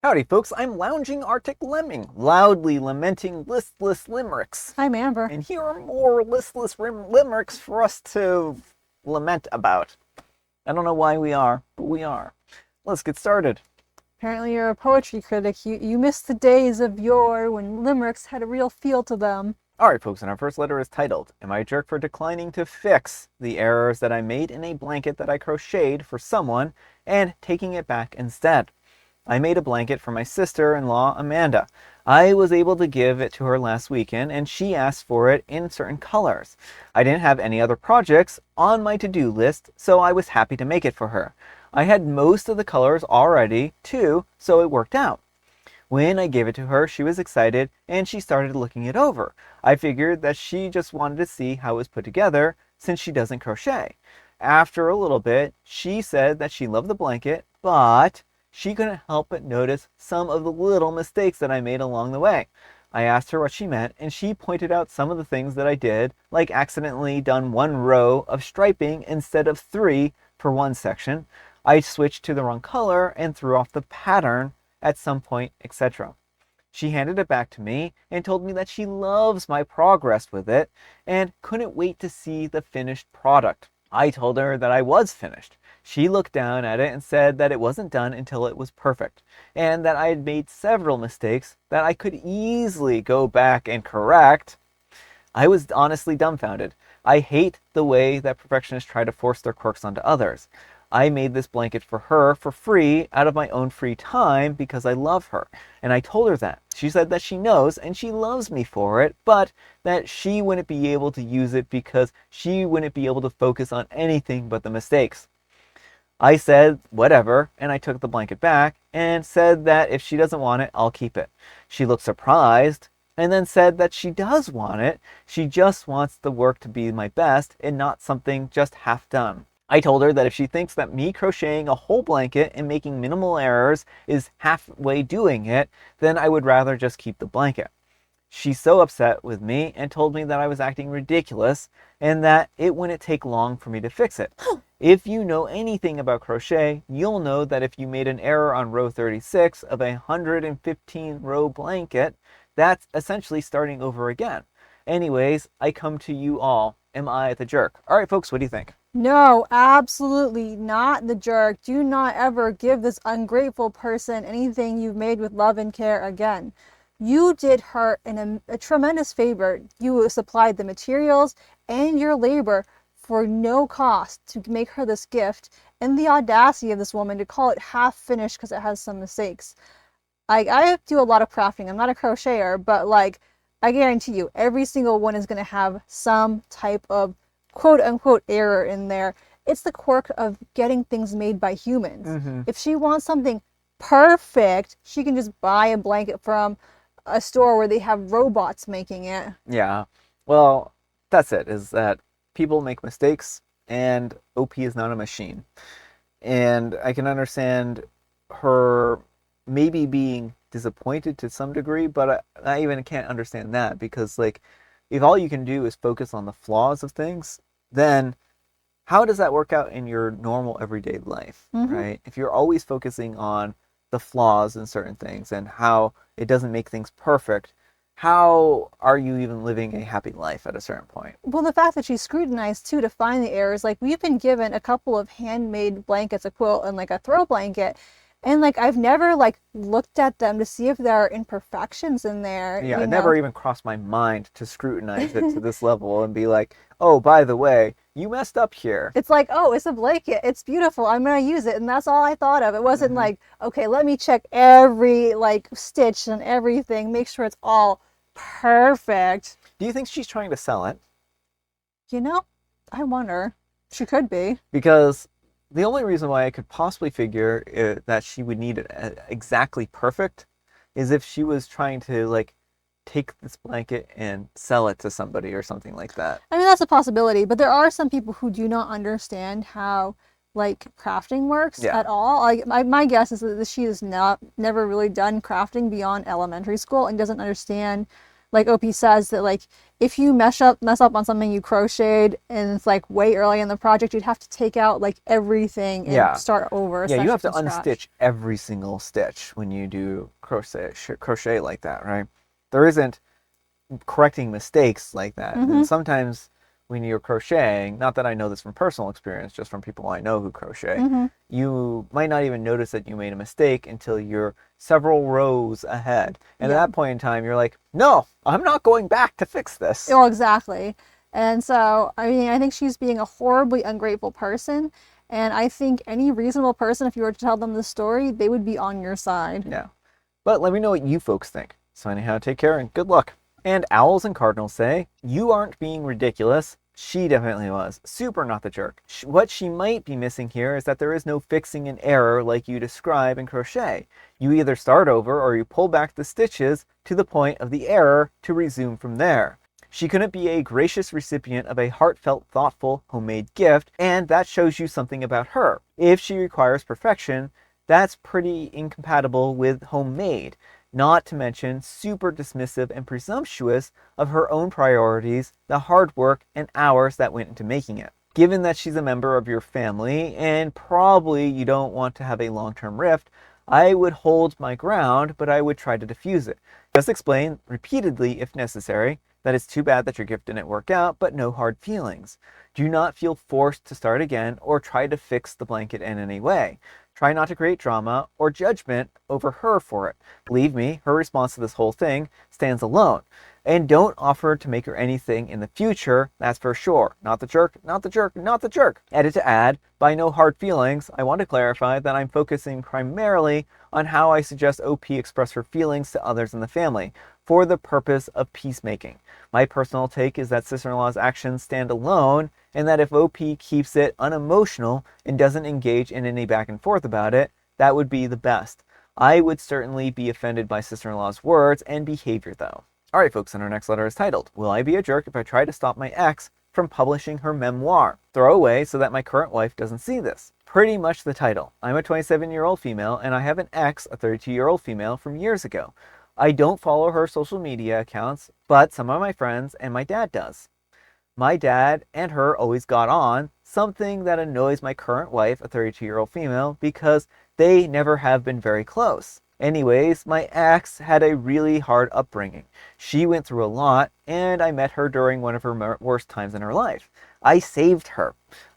Howdy, folks. I'm lounging Arctic lemming, loudly lamenting listless limericks. I'm Amber. And here are more listless limericks for us to lament about. I don't know why we are, but we are. Let's get started. Apparently you're a poetry critic. You missed the days of yore when limericks had a real feel to them. Alright, folks, and our first letter is titled, Am I a Jerk for Declining to Fix the Errors That I Made in a Blanket That I Crocheted for Someone and Taking It Back Instead? I made a blanket for my sister-in-law, Amanda. I was able to give it to her last weekend, and she asked for it in certain colors. I didn't have any other projects on my to-do list, so I was happy to make it for her. I had most of the colors already, too, so it worked out. When I gave it to her, she was excited, and she started looking it over. I figured that she just wanted to see how it was put together, since she doesn't crochet. After a little bit, she said that she loved the blanket, but she couldn't help but notice some of the little mistakes that I made along the way. I asked her what she meant, and she pointed out some of the things that I did, like accidentally done one row of striping instead of 3 for one section. I switched to the wrong color and threw off the pattern at some point, etc. She handed it back to me and told me that she loves my progress with it and couldn't wait to see the finished product. I told her that I was finished. She looked down at it and said that it wasn't done until it was perfect, and that I had made several mistakes that I could easily go back and correct. I was honestly dumbfounded. I hate the way that perfectionists try to force their quirks onto others. I made this blanket for her for free out of my own free time because I love her. And I told her that. She said that she knows and she loves me for it, but that she wouldn't be able to use it because she wouldn't be able to focus on anything but the mistakes. I said, whatever, and I took the blanket back and said that if she doesn't want it, I'll keep it. She looked surprised and then said that she does want it. She just wants the work to be my best and not something just half done. I told her that if she thinks that me crocheting a whole blanket and making minimal errors is halfway doing it, then I would rather just keep the blanket. She's so upset with me and told me that I was acting ridiculous and that it wouldn't take long for me to fix it. If you know anything about crochet, you'll know that if you made an error on row 36 of a 115 row blanket, that's essentially starting over again. Anyways, I come to you all. Am I the jerk? All right, folks, what do you think? No, absolutely not the jerk. Do not ever give this ungrateful person anything you've made with love and care again. You did her a tremendous favor. You supplied the materials and your labor for no cost to make her this gift, and the audacity of this woman to call it half finished because it has some mistakes. I do a lot of crafting. I'm not a crocheter, but like I guarantee you, every single one is going to have some type of quote unquote error in there. It's the quirk of getting things made by humans. If she wants something perfect, she can just buy a blanket from a store where they have robots making it. Yeah, well, that's it, is that people make mistakes and OP is not a machine. And I can understand her maybe being disappointed to some degree, but I even can't understand that because, like, if all you can do is focus on the flaws of things, then how does that work out in your normal everyday life, right? If you're always focusing on the flaws in certain things and how it doesn't make things perfect, how are you even living a happy life at a certain point? Well, the fact that she scrutinized too to find the errors, like we've been given a couple of handmade blankets, a quilt and like a throw blanket, and like I've never like looked at them to see if there are imperfections in there. Yeah, it never even crossed my mind to scrutinize it to this level and be like, oh, by the way, you messed up here. It's like, oh, it's a blanket. It's beautiful. I'm going to use it. And that's all I thought of. It wasn't like, okay, let me check every like stitch and everything, make sure it's all perfect. Do you think she's trying to sell it? You know, I wonder. She could be. Because the only reason why I could possibly figure that she would need it exactly perfect is if she was trying to like take this blanket and sell it to somebody or something like that. I mean, that's a possibility, but there are some people who do not understand how like crafting works at all. Like my guess is that she has never really done crafting beyond elementary school and doesn't understand like OP says, that like if you mess up on something you crocheted and it's like way early in the project, you'd have to take out like everything and Yeah. start over Yeah, you essentially have to from scratch. unstitch every single stitch when you do crochet like that, right? There isn't correcting mistakes like that. Mm-hmm. And sometimes when you're crocheting, not that I know this from personal experience, just from people I know who crochet, Mm-hmm. you might not even notice that you made a mistake until you're several rows ahead. And at Yeah. that point in time, you're like, no, I'm not going back to fix this. Oh, exactly. And so, I mean, I think she's being a horribly ungrateful person. And I think any reasonable person, if you were to tell them the story, they would be on your side. Yeah. But let me know what you folks think. So anyhow, take care and good luck. And owls and cardinals say, you aren't being ridiculous. She definitely was. Super not the jerk. What she might be missing here is that there is no fixing an error like you describe in crochet. You either start over or you pull back the stitches to the point of the error to resume from there. She couldn't be a gracious recipient of a heartfelt, thoughtful, homemade gift, and that shows you something about her. If she requires perfection, that's pretty incompatible with homemade, not to mention super dismissive and presumptuous of her own priorities, the hard work and hours that went into making it. Given that she's a member of your family and probably you don't want to have a long-term rift, I would hold my ground, but I would try to diffuse it. Just explain repeatedly if necessary that it's too bad that your gift didn't work out, but no hard feelings. Do not feel forced to start again or try to fix the blanket in any way. Try not to create drama or judgment over her for it. Believe me, her response to this whole thing stands alone. And don't offer to make her anything in the future, that's for sure. Not the jerk, not the jerk, not the jerk. Edit to add, by no hard feelings, I want to clarify that I'm focusing primarily on how I suggest OP express her feelings to others in the family for the purpose of peacemaking. My personal take is that sister-in-law's actions stand alone, and that if OP keeps it unemotional and doesn't engage in any back and forth about it, that would be the best. I would certainly be offended by sister-in-law's words and behavior though. Alright folks, and our next letter is titled, Will I be a jerk if I try to stop my ex from publishing her memoir? Throw away so that my current wife doesn't see this. Pretty much the title. I'm a 27-year-old female and I have an ex, a 32-year-old female from years ago. I don't follow her social media accounts, but some of my friends and my dad does. My dad and her always got on, something that annoys my current wife, a 32-year-old female, because they never have been very close. Anyways, my ex had a really hard upbringing. She went through a lot, and I met her during one of her worst times in her life. I saved her.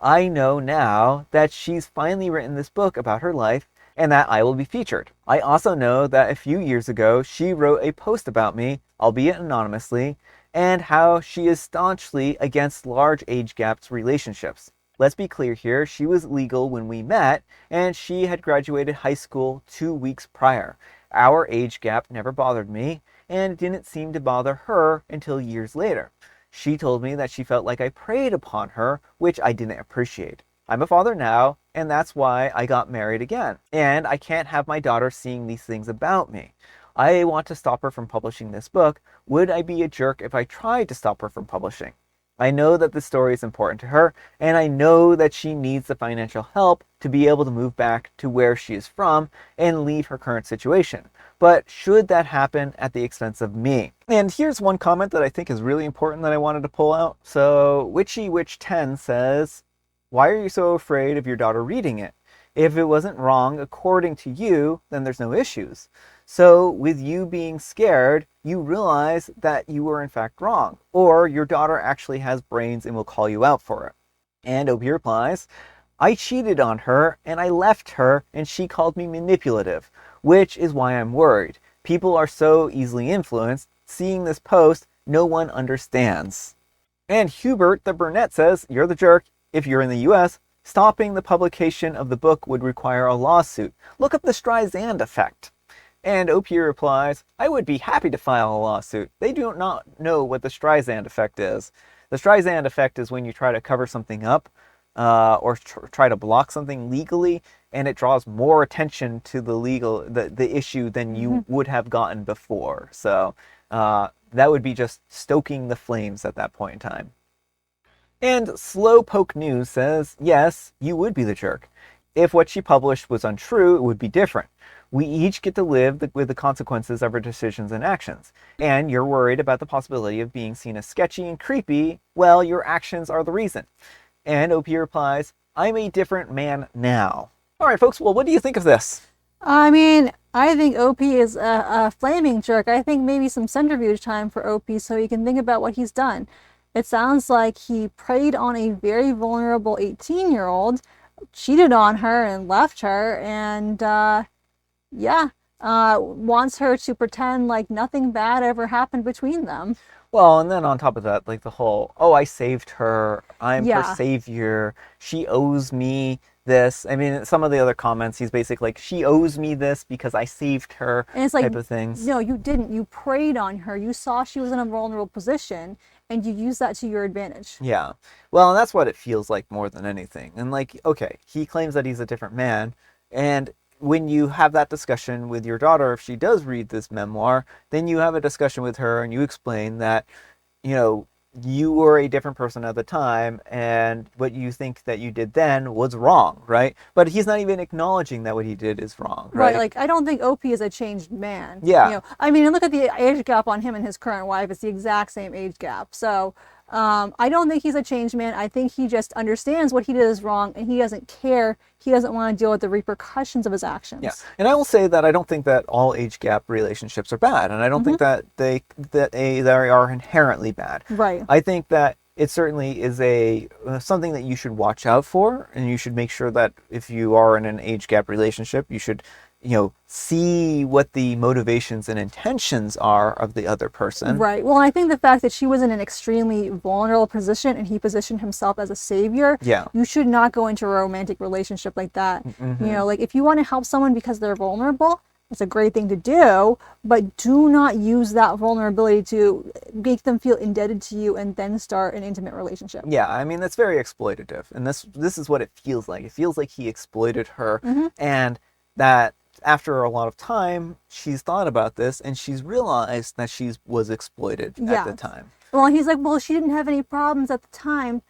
I know now that she's finally written this book about her life and that I will be featured. I also know that a few years ago she wrote a post about me, albeit anonymously, and how she is staunchly against large age gaps relationships. Let's be clear here, she was legal when we met, and she had graduated high school 2 weeks prior. Our age gap never bothered me, and didn't seem to bother her until years later. She told me that she felt like I preyed upon her, which I didn't appreciate. I'm a father now, and that's why I got married again. And I can't have my daughter seeing these things about me. I want to stop her from publishing this book. Would I be a jerk if I tried to stop her from publishing? I know that this story is important to her, and I know that she needs the financial help to be able to move back to where she is from and leave her current situation. But should that happen at the expense of me? And here's one comment that I think is really important that I wanted to pull out. So Witchy Witch 10 says, why are you so afraid of your daughter reading it? If it wasn't wrong according to you, then there's no issues. So with you being scared, you realize that you were in fact wrong, or your daughter actually has brains and will call you out for it. And OP replies, I cheated on her and I left her and she called me manipulative, which is why I'm worried. People are so easily influenced. Seeing this post, no one understands. And Hubert the Burnett says, you're the jerk. If you're in the US, stopping the publication of the book would require a lawsuit. Look up the Streisand effect. And OP replies, I would be happy to file a lawsuit. They do not know what the Streisand effect is. The Streisand effect is when you try to cover something up or try to block something legally, and it draws more attention to the issue than you would have gotten before. So that would be just stoking the flames at that point in time. And Slowpoke News says, yes, you would be the jerk. If what she published was untrue, it would be different. We each get to live with the consequences of our decisions and actions. And you're worried about the possibility of being seen as sketchy and creepy. Well, your actions are the reason. And OP replies, I'm a different man now. All right, folks, well, what do you think of this? I mean, I think OP is a flaming jerk. I think maybe some centrifuge time for OP so he can think about what he's done. It sounds like he preyed on a very vulnerable 18-year-old, cheated on her and left her, and yeah, wants her to pretend like nothing bad ever happened between them. Well, and then on top of that, like the whole, oh, I saved her, I'm her Yeah. savior, she owes me this. I mean, some of the other comments, he's basically like, she owes me this because I saved her, And it's like, type of things. no, you didn't. You preyed on her. You saw she was in a vulnerable position and you used that to your advantage. Yeah. Well, and that's what it feels like more than anything. And like, okay, he claims that he's a different man, and when you have that discussion with your daughter, if she does read this memoir, then you have a discussion with her and you explain that, you know, you were a different person at the time and what you think that you did then was wrong, right? But he's not even acknowledging that what he did is wrong, right? Like, I don't think OP is a changed man. Yeah. I mean, look at the age gap on him and his current wife. It's the exact same age gap. So, I don't think he's a changed man. I think he just understands what he did is wrong and he doesn't care. He doesn't want to deal with the repercussions of his actions. Yeah, and I will say that I don't think that all age gap relationships are bad, and I don't think that they are inherently bad. Right. I think that it certainly is a something that you should watch out for, and you should make sure that if you are in an age gap relationship, you should, see what the motivations and intentions are of the other person. Right. Well, I think the fact that she was in an extremely vulnerable position and he positioned himself as a savior, Yeah. you should not go into a romantic relationship like that. Like if you want to help someone because they're vulnerable, it's a great thing to do, but do not use that vulnerability to make them feel indebted to you and then start an intimate relationship. Yeah, I mean that's very exploitative, and this is what it feels like. It feels like he exploited her, and that after a lot of time, she's thought about this and she's realized that she was exploited at the time. Well, he's like, well, she didn't have any problems at the time.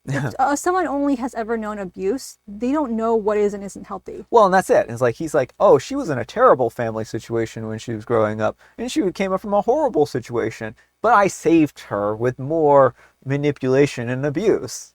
If someone only has ever known abuse, they don't know what is and isn't healthy. Well, and that's it. It's like he's like, oh, she was in a terrible family situation when she was growing up, and she came up from a horrible situation, but I saved her with more manipulation and abuse.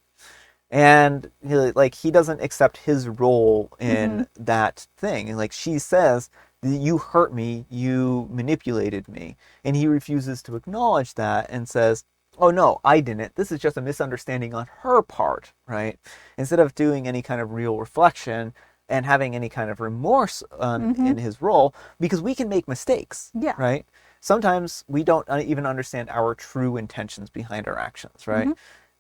And he doesn't accept his role in that thing. And like she says, you hurt me, you manipulated me, and he refuses to acknowledge that and says, oh no, I didn't. This is just a misunderstanding on her part, right? Instead of doing any kind of real reflection and having any kind of remorse in his role, because we can make mistakes, right? Sometimes we don't even understand our true intentions behind our actions, right?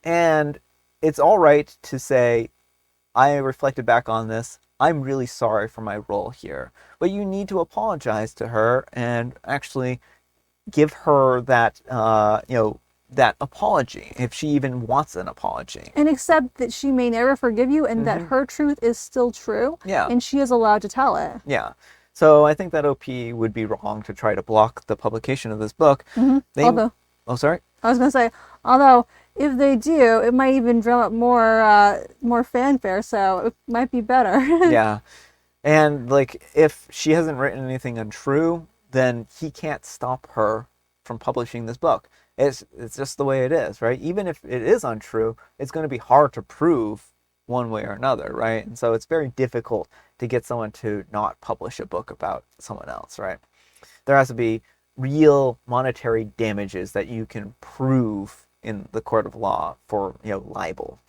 And it's all right to say, I reflected back on this. I'm really sorry for my role here. But you need to apologize to her and actually give her that, that apology, if she even wants an apology. And accept that she may never forgive you and that her truth is still true. Yeah. And she is allowed to tell it. Yeah. So I think that OP would be wrong to try to block the publication of this book. Although, oh, sorry? I was going to say, although if they do, it might even drum up more fanfare, so it might be better. Yeah. And like if she hasn't written anything untrue, then he can't stop her from publishing this book. It's just the way it is, right? Even if it is untrue, it's going to be hard to prove one way or another, right? And so it's very difficult to get someone to not publish a book about someone else, right? There has to be real monetary damages that you can prove in the court of law for, libel.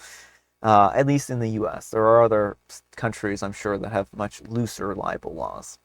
At least in the U.S. There are other countries, I'm sure, that have much looser libel laws.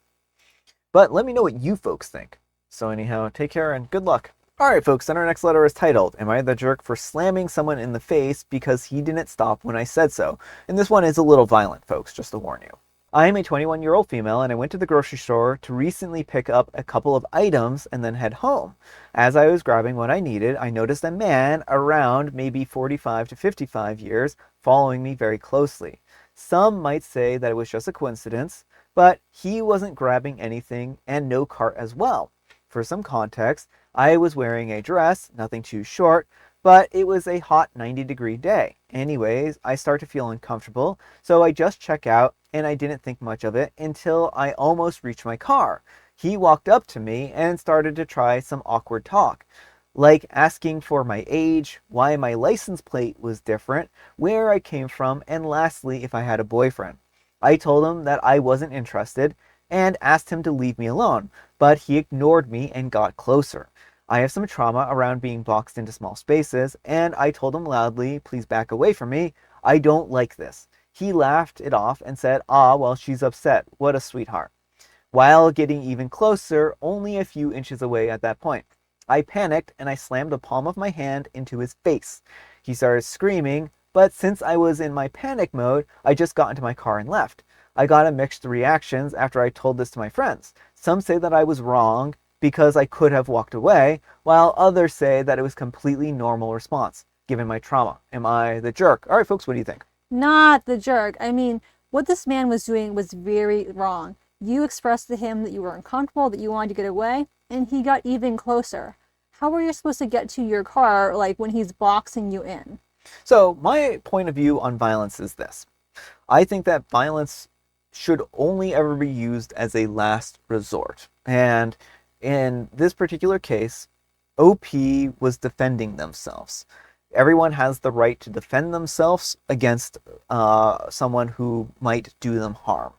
But let me know what you folks think. So anyhow, take care and good luck. Alright folks, and our next letter is titled, Am I the Jerk for Slamming Someone in the Face Because He Didn't Stop When I Said So? And this one is a little violent, folks, just to warn you. I am a 21-year-old female and I went to the grocery store to recently pick up a couple of items and then head home. As I was grabbing what I needed, I noticed a man around maybe 45 to 55 years following me very closely. Some might say that it was just a coincidence, but he wasn't grabbing anything and no cart as well. For some context, I was wearing a dress, nothing too short, but it was a hot 90-degree day. Anyways, I start to feel uncomfortable, so I just check out and I didn't think much of it until I almost reached my car. He walked up to me and started to try some awkward talk, like asking for my age, why my license plate was different, where I came from, and lastly, if I had a boyfriend. I told him that I wasn't interested and asked him to leave me alone, but he ignored me and got closer. I have some trauma around being boxed into small spaces, and I told him loudly, please back away from me. I don't like this. He laughed it off and said, ah, well, she's upset. What a sweetheart. While getting even closer, only a few inches away at that point. I panicked and I slammed the palm of my hand into his face. He started screaming, but since I was in my panic mode, I just got into my car and left. I got a mixed reactions after I told this to my friends. Some say that I was wrong because I could have walked away, while others say that it was completely normal response, given my trauma. Am I the jerk? All right, folks, what do you think? Not the jerk. I mean, what this man was doing was very wrong. You expressed to him that you were uncomfortable, that you wanted to get away, and he got even closer. How are you supposed to get to your car, like, when he's boxing you in? So, my point of view on violence is this. I think that violence should only ever be used as a last resort. And in this particular case, OP was defending themselves. Everyone has the right to defend themselves against someone who might do them harm.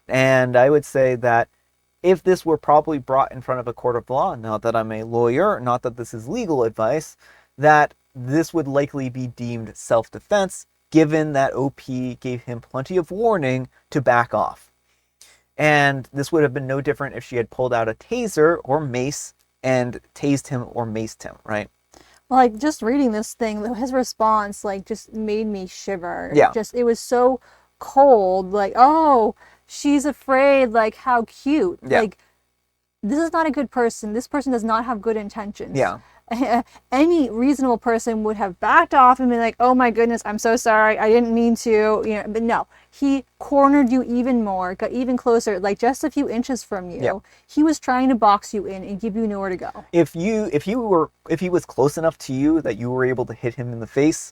And I would say that if this were probably brought in front of a court of law, not that I'm a lawyer, not that this is legal advice, that this would likely be deemed self-defense, given that OP gave him plenty of warning to back off. And this would have been no different if she had pulled out a taser or mace and tased him or maced him, right? Like, just reading this thing, his response, like, just made me shiver. Yeah. It was so cold. Like, oh, she's afraid. Like, how cute. Yeah. Like, this is not a good person. This person does not have good intentions. Yeah. Any reasonable person would have backed off and been like, oh my goodness, I'm so sorry. I didn't mean to, but no, he cornered you even more, got even closer, like just a few inches from you. Yeah. He was trying to box you in and give you nowhere to go. If he was close enough to you that you were able to hit him in the face,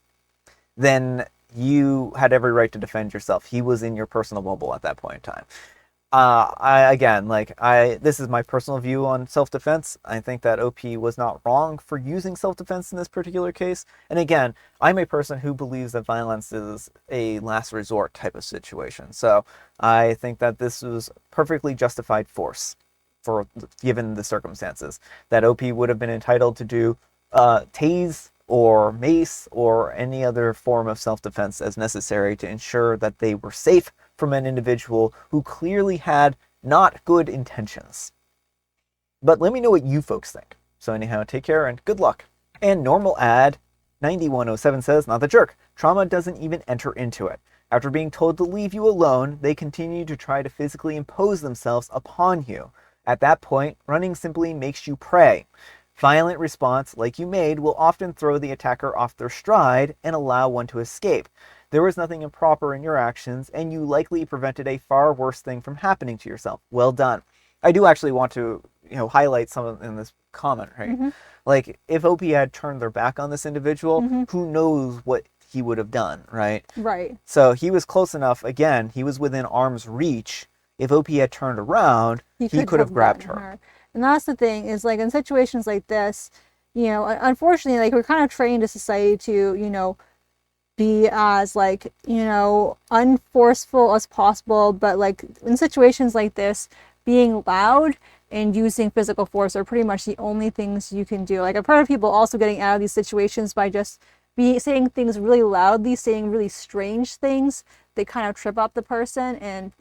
then you had every right to defend yourself. He was in your personal bubble at that point in time. This is my personal view on self-defense. I think that OP was not wrong for using self-defense in this particular case. And again, I'm a person who believes that violence is a last resort type of situation. So I think that this was perfectly justified force given the circumstances. That OP would have been entitled to do tase or mace or any other form of self-defense as necessary to ensure that they were safe from an individual who clearly had not good intentions. But let me know what you folks think. So anyhow, take care and good luck. And normal ad 9107 says, not the jerk. Trauma doesn't even enter into it. After being told to leave you alone, they continue to try to physically impose themselves upon you. At that point, running simply makes you prey. Violent response, like you made, will often throw the attacker off their stride and allow one to escape. There was nothing improper in your actions, and you likely prevented a far worse thing from happening to yourself. Well done. I do actually want to, highlight some in this comment, right? Mm-hmm. Like, if OP had turned their back on this individual, who knows what he would have done, right? Right. So he was close enough. Again, he was within arm's reach. If OP had turned around, he could have grabbed her. And that's the thing, is like in situations like this, unfortunately, like we're kind of trained as society to, be as like, unforceful as possible. But like in situations like this, being loud and using physical force are pretty much the only things you can do. Like I've heard of people also getting out of these situations by just saying things really loudly, saying really strange things. They kind of trip up the person, and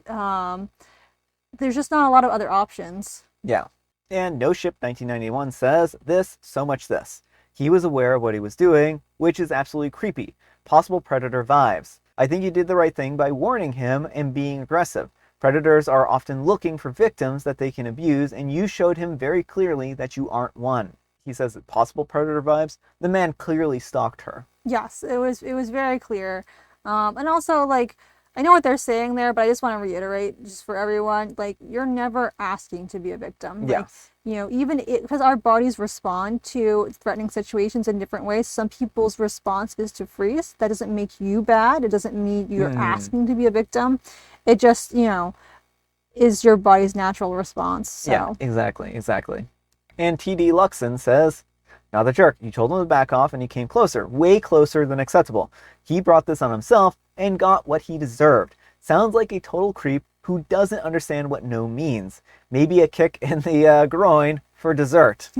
there's just not a lot of other options. Yeah. And No Ship 1991 says this, so much this. He was aware of what he was doing, which is absolutely creepy. Possible predator vibes. I think you did the right thing by warning him and being aggressive. Predators are often looking for victims that they can abuse, and you showed him very clearly that you aren't one. He says possible predator vibes. The man clearly stalked her. Yes, it was very clear. And also, like, I know what they're saying there, but I just want to reiterate just for everyone, like you're never asking to be a victim. Like, Yes. even because our bodies respond to threatening situations in different ways. Some people's response is to freeze. That doesn't make you bad. It doesn't mean you're Hmm. asking to be a victim. It just, is your body's natural response. Yeah, So, exactly, exactly. And TD Luxon says, now the jerk, you told him to back off and he came closer, way closer than acceptable. He brought this on himself and got what he deserved. Sounds like a total creep who doesn't understand what no means. Maybe a kick in the groin for dessert.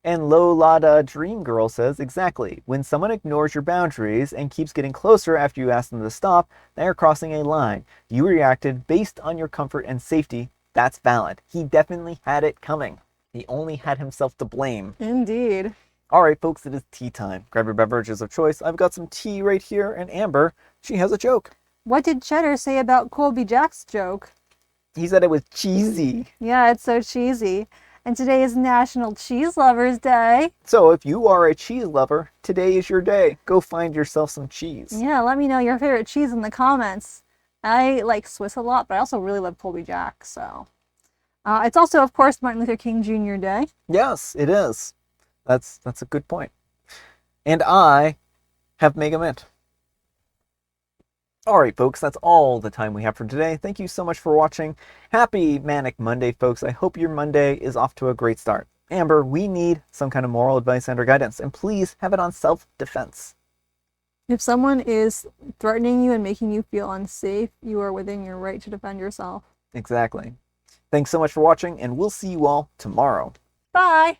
And Lolada Dream Girl says, exactly. When someone ignores your boundaries and keeps getting closer after you ask them to stop, they are crossing a line. You reacted based on your comfort and safety. That's valid. He definitely had it coming. He only had himself to blame. indeed. All right, folks, it is tea time. Grab your beverages of choice. I've got some tea right here, and Amber, she has a joke. What did Cheddar say about Colby Jack's joke? He said it was cheesy. Yeah, it's so cheesy. And today is National Cheese Lovers Day. So if you are a cheese lover, today is your day. Go find yourself some cheese. Yeah, let me know your favorite cheese in the comments. I like Swiss a lot, but I also really love Colby Jack. So it's also, of course, Martin Luther King Jr. Day. Yes, it is. That's a good point. And I have Mega Mint. All right, folks, that's all the time we have for today. Thank you so much for watching. Happy Manic Monday, folks. I hope your Monday is off to a great start. Amber, we need some kind of moral advice and or guidance, and please have it on self-defense. If someone is threatening you and making you feel unsafe, you are within your right to defend yourself. Exactly. Thanks so much for watching, and we'll see you all tomorrow. Bye!